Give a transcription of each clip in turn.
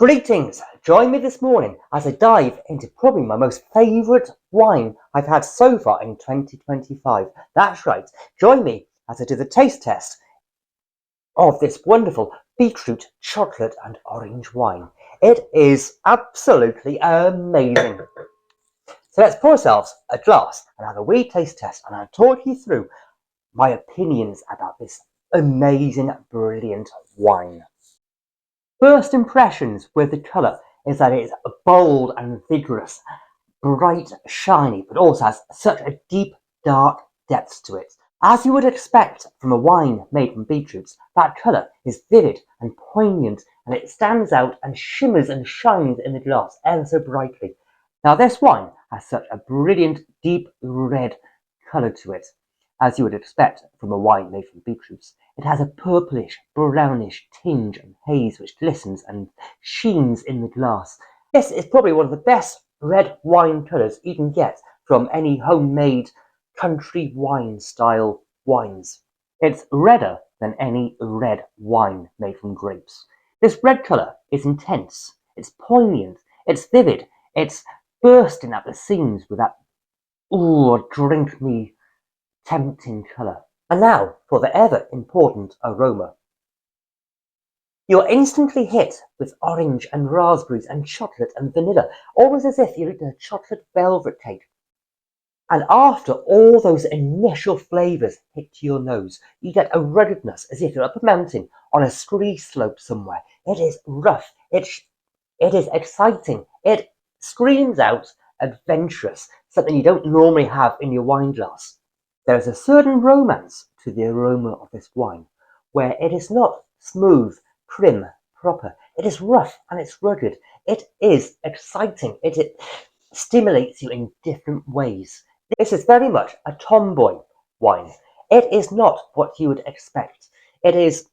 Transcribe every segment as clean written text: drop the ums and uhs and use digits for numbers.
Greetings! Join me this morning as I dive into probably my most favourite wine I've had so far in 2025. That's right, join me as I do the taste test of this wonderful beetroot, chocolate and orange wine. It is absolutely amazing. So let's pour ourselves a glass and have a wee taste test, and I'll talk you through my opinions about this amazing, brilliant wine. First impressions with the colour is that it is bold and vigorous, bright, shiny, but also has such a deep, dark depth to it. As you would expect from a wine made from beetroots, that colour is vivid and poignant, and it stands out and shimmers and shines in the glass ever so brightly. Now this wine has such a brilliant, deep red colour to it, as you would expect from a wine made from beetroots. It has a purplish, brownish tinge and haze which glistens and sheens in the glass. This is probably one of the best red wine colours you can get from any homemade country wine style wines. It's redder than any red wine made from grapes. This red colour is intense, it's poignant, it's vivid, it's bursting at the seams with that drink me tempting colour. And now for the ever important aroma. You're instantly hit with orange and raspberries and chocolate and vanilla, almost as if you're eating a chocolate velvet cake. And after all those initial flavours hit your nose, you get a ruggedness as if you're up a mountain on a ski slope somewhere. It is rough, it is exciting, it screams out adventurous, something you don't normally have in your wine glass. There is a certain romance to the aroma of this wine, where it is not smooth, prim, proper. It is rough and it's rugged. It is exciting. It stimulates you in different ways. This is very much a tomboy wine. It is not what you would expect. It is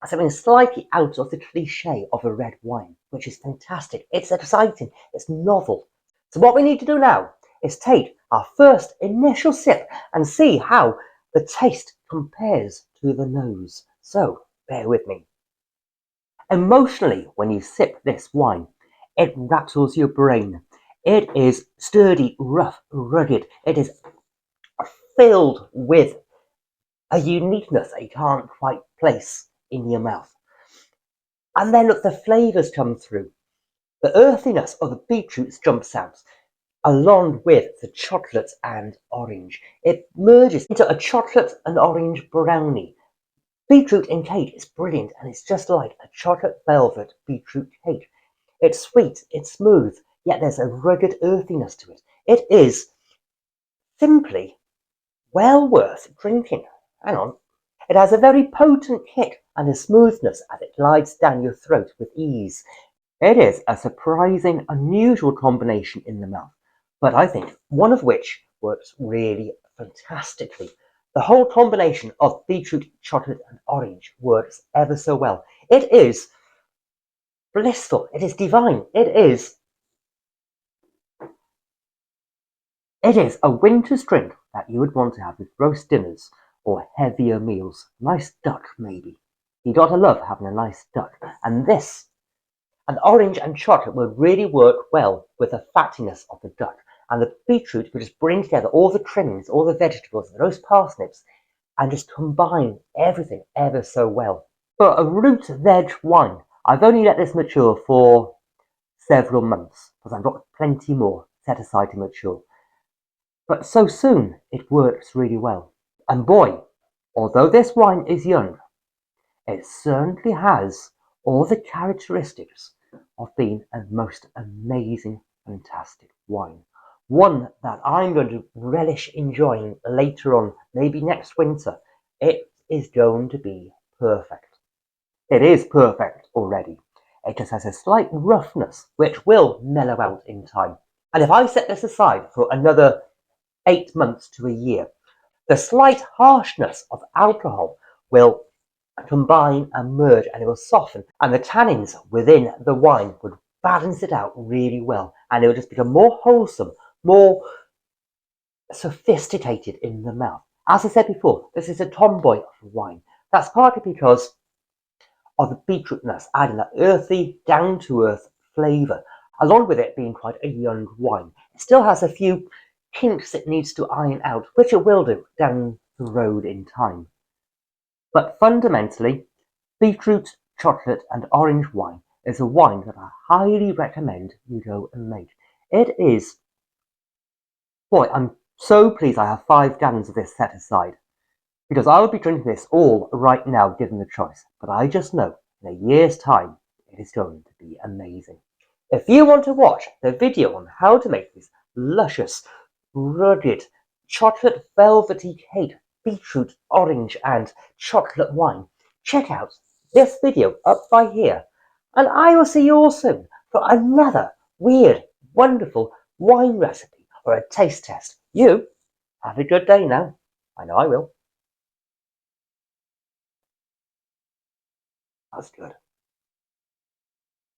something slightly out of the cliche of a red wine, which is fantastic. It's exciting. It's novel. So what we need to do now is take our first initial sip and see how the taste compares to the nose. So bear with me. Emotionally, when you sip this wine, it rattles your brain. It is sturdy, rough, rugged. It is filled with a uniqueness that you can't quite place in your mouth. And then look, the flavours come through. The earthiness of the beetroots jumps out, along with the chocolate and orange. It merges into a chocolate and orange brownie. Beetroot in cake is brilliant, and it's just like a chocolate velvet beetroot cake. It's sweet, it's smooth, yet there's a rugged earthiness to it. It is simply well worth drinking. Hang on. It has a very potent kick and a smoothness as it glides down your throat with ease. It is a surprising, unusual combination in the mouth, but I think one of which works really fantastically. The whole combination of beetroot, chocolate and orange works ever so well. It is blissful. It is divine. It is a winter's drink that you would want to have with roast dinners or heavier meals. Nice duck, maybe. You gotta love having a nice duck. And this, and orange and chocolate would really work well with the fattiness of the duck. And the beetroot would just bring together all the trimmings, all the vegetables, the roast parsnips, and just combine everything ever so well. For a root veg wine, I've only let this mature for several months, because I've got plenty more set aside to mature. But so soon, it works really well. And boy, although this wine is young, it certainly has all the characteristics of being a most amazing, fantastic wine. One that I'm going to relish enjoying later on, maybe next winter. It is going to be perfect. It is perfect already. It just has a slight roughness, which will mellow out in time. And if I set this aside for another 8 months to a year, the slight harshness of alcohol will combine and merge, and it will soften, and the tannins within the wine would balance it out really well, and it will just become more wholesome, more sophisticated in the mouth. As I said before, this is a tomboy of wine. That's partly because of the beetrootness, adding that earthy, down-to-earth flavour, along with it being quite a young wine. It still has a few kinks it needs to iron out, which it will do down the road in time. But fundamentally, beetroot, chocolate and orange wine is a wine that I highly recommend you go and make. It is, boy, I'm so pleased I have 5 gallons of this set aside, because I would be drinking this all right now given the choice, but I just know in a year's time it is going to be amazing. If you want to watch the video on how to make this luscious, rugged, chocolate velvety cake, beetroot, orange and chocolate wine, check out this video up by here, and I will see you all soon for another weird, wonderful wine recipe or a taste test. You have a good day now. I know I will. That's good.